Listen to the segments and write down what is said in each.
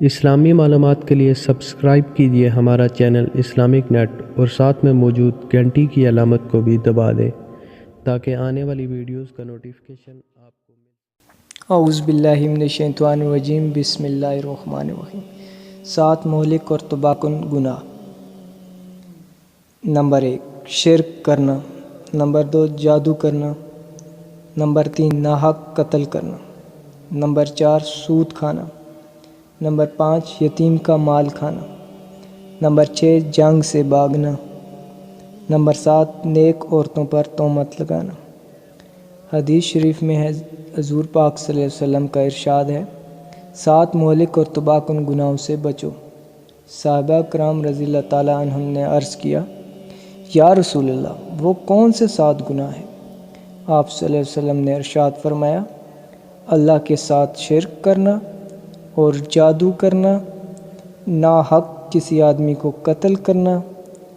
اسلامی معلومات کے لیے سبسکرائب کیجیے ہمارا چینل اسلامک نیٹ اور ساتھ میں موجود گھنٹی کی علامت کو بھی دبا دیں تاکہ آنے والی ویڈیوز کا نوٹیفیکیشن آپ کو مل۔ اعوذ باللہ من الشیطان الرجیم، بسم اللہ الرحمن الرحیم۔ 7 مہلک اور تباکن گناہ۔ نمبر 1 شرک کرنا، نمبر 2 جادو کرنا، نمبر 3 ناحق قتل کرنا، نمبر 4 سود کھانا، نمبر 5 یتیم کا مال کھانا، نمبر 6 جنگ سے بھاگنا، نمبر 7 نیک عورتوں پر تہمت لگانا۔ حدیث شریف میں ہے، حضور پاک صلی اللہ علیہ وسلم کا ارشاد ہے، 7 مہلک اور تباکن گناہوں سے بچو۔ صحابہ کرام رضی اللہ تعالیٰ عنہم نے عرض کیا، یا رسول اللہ، وہ کون سے 7 گناہ ہیں؟ آپ صلی اللہ علیہ وسلم نے ارشاد فرمایا، اللہ کے ساتھ شرک کرنا اور جادو کرنا، ناحق کسی آدمی کو قتل کرنا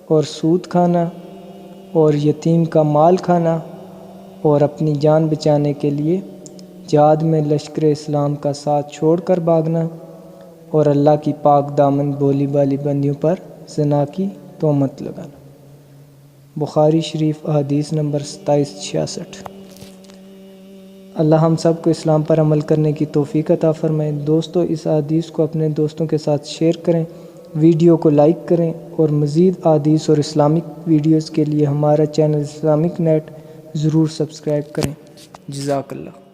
اور سود کھانا اور یتیم کا مال کھانا اور اپنی جان بچانے کے لیے جہاد میں لشکر اسلام کا ساتھ چھوڑ کر بھاگنا اور اللہ کی پاک دامن بولی بالی بندیوں پر زنا کی تہمت لگانا۔ بخاری شریف حدیث نمبر 2766۔ اللہ ہم سب کو اسلام پر عمل کرنے کی توفیق عطا فرمائے۔ دوستو، اس حدیث کو اپنے دوستوں کے ساتھ شیئر کریں، ویڈیو کو لائک کریں اور مزید احادیث اور اسلامک ویڈیوز کے لیے ہمارا چینل اسلامک نیٹ ضرور سبسکرائب کریں۔ جزاک اللہ۔